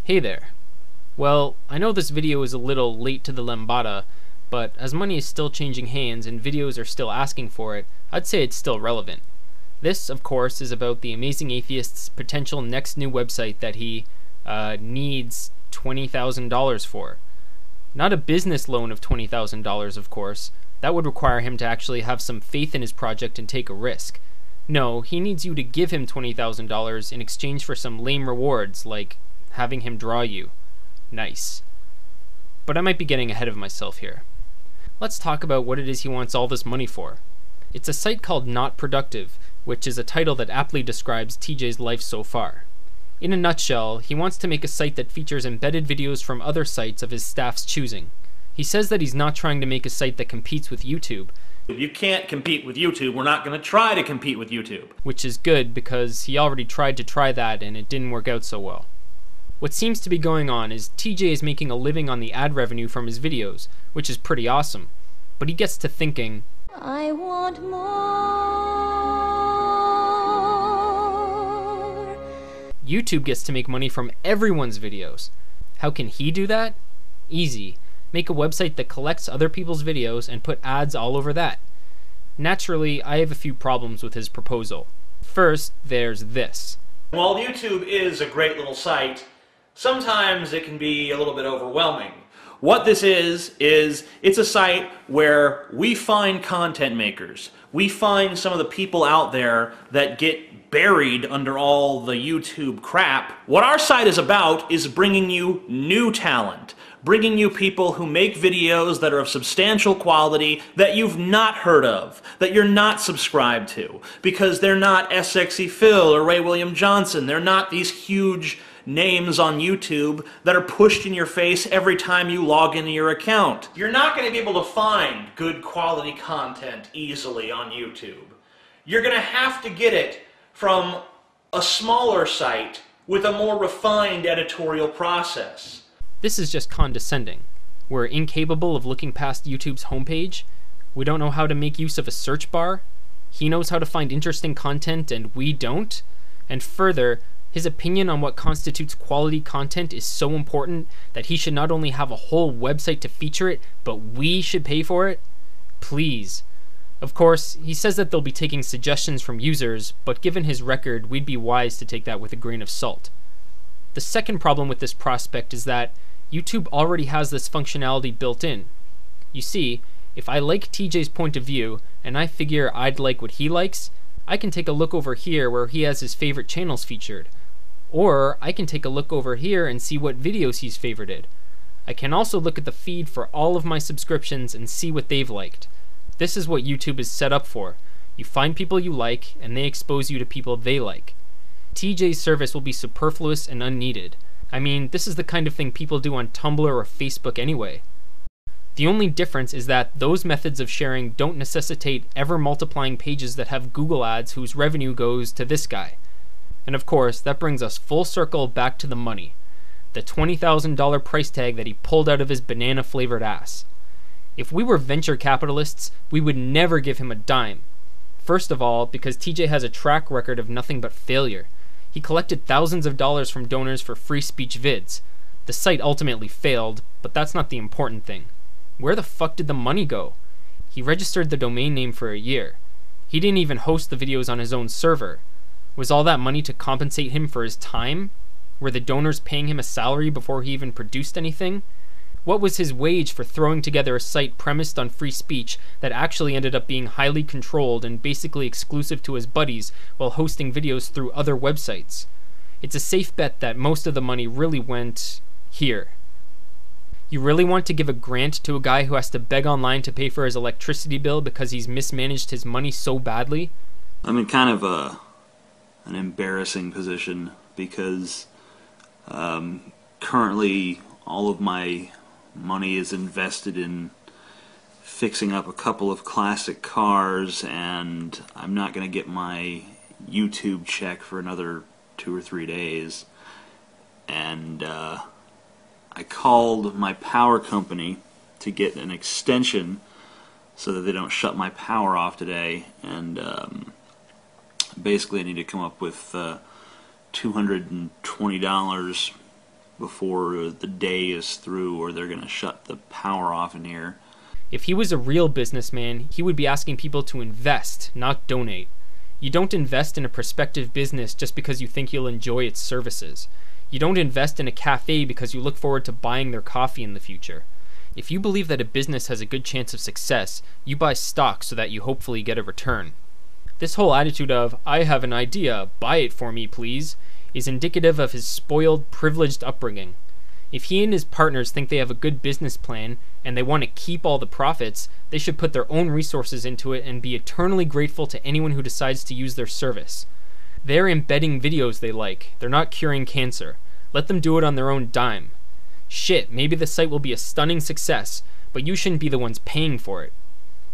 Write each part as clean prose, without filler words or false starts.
Hey there. Well, I know this video is a little late to the lambada, but as money is still changing hands and videos are still asking for it, I'd say it's still relevant. This, of course, is about the Amazing Atheist's potential next new website that he needs $20,000 for. Not a business loan of $20,000, of course. That would require him to actually have some faith in his project and take a risk. No, he needs you to give him $20,000 in exchange for some lame rewards, like having him draw you. Nice. But I might be getting ahead of myself here. Let's talk about what it is he wants all this money for. It's a site called UnProductive, which is a title that aptly describes TJ's life so far. In a nutshell, he wants to make a site that features embedded videos from other sites of his staff's choosing. He says that he's not trying to make a site that competes with YouTube. You can't compete with YouTube. We're not going to try to compete with YouTube. Which is good because he already tried to try that and it didn't work out so well. What seems to be going on is TJ is making a living on the ad revenue from his videos, which is pretty awesome. But he gets to thinking, I want more. YouTube gets to make money from everyone's videos. How can he do that? Easy. Make a website that collects other people's videos and put ads all over that. Naturally, I have a few problems with his proposal. First, there's this. While YouTube is a great little site, sometimes it can be a little bit overwhelming. What this is it's a site where we find content makers. We find some of the people out there that get buried under all the YouTube crap. What our site is about is bringing you new talent, bringing you people who make videos that are of substantial quality that you've not heard of, that you're not subscribed to, because they're not SXE Phil or Ray William Johnson. They're not these huge names on YouTube that are pushed in your face every time you log into your account. You're not going to be able to find good quality content easily on YouTube. You're going to have to get it from a smaller site with a more refined editorial process. This is just condescending. We're incapable of looking past YouTube's homepage. We don't know how to make use of a search bar. He knows how to find interesting content and we don't. And further, his opinion on what constitutes quality content is so important that he should not only have a whole website to feature it, but we should pay for it? Please. Of course, he says that they'll be taking suggestions from users, but given his record, we'd be wise to take that with a grain of salt. The second problem with this prospect is that YouTube already has this functionality built in. You see, if I like TJ's point of view, and I figure I'd like what he likes, I can take a look over here where he has his favorite channels featured. Or I can take a look over here and see what videos he's favorited. I can also look at the feed for all of my subscriptions and see what they've liked. This is what YouTube is set up for. You find people you like, and they expose you to people they like. TJ's service will be superfluous and unneeded. I mean, this is the kind of thing people do on Tumblr or Facebook anyway. The only difference is that those methods of sharing don't necessitate ever-multiplying pages that have Google ads whose revenue goes to this guy. And of course, that brings us full circle back to the money. The $20,000 price tag that he pulled out of his banana-flavored ass. If we were venture capitalists, we would never give him a dime. First of all, because TJ has a track record of nothing but failure. He collected thousands of dollars from donors for free speech vids. The site ultimately failed, but that's not the important thing. Where the fuck did the money go? He registered the domain name for a year. He didn't even host the videos on his own server. Was all that money to compensate him for his time? Were the donors paying him a salary before he even produced anything? What was his wage for throwing together a site premised on free speech that actually ended up being highly controlled and basically exclusive to his buddies while hosting videos through other websites? It's a safe bet that most of the money really went here. You really want to give a grant to a guy who has to beg online to pay for his electricity bill because he's mismanaged his money so badly? I'm in kind of an embarrassing position because currently all of my money is invested in fixing up a couple of classic cars, and I'm not going to get my YouTube check for another 2 or 3 days. And I called my power company to get an extension so that they don't shut my power off today, and basically I need to come up with $220 before the day is through, or they're going to shut the power off in here. If he was a real businessman, he would be asking people to invest, not donate. You don't invest in a prospective business just because you think you'll enjoy its services. You don't invest in a cafe because you look forward to buying their coffee in the future. If you believe that a business has a good chance of success, you buy stock so that you hopefully get a return. This whole attitude of, I have an idea, buy it for me please, is indicative of his spoiled, privileged upbringing. If he and his partners think they have a good business plan and they want to keep all the profits, they should put their own resources into it and be eternally grateful to anyone who decides to use their service. They're embedding videos they like. They're not curing cancer. Let them do it on their own dime. Shit, maybe the site will be a stunning success, but you shouldn't be the ones paying for it.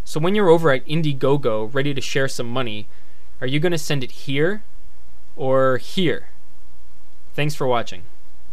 So when you're over at Indiegogo ready to share some money, are you going to send it here or here? Thanks for watching.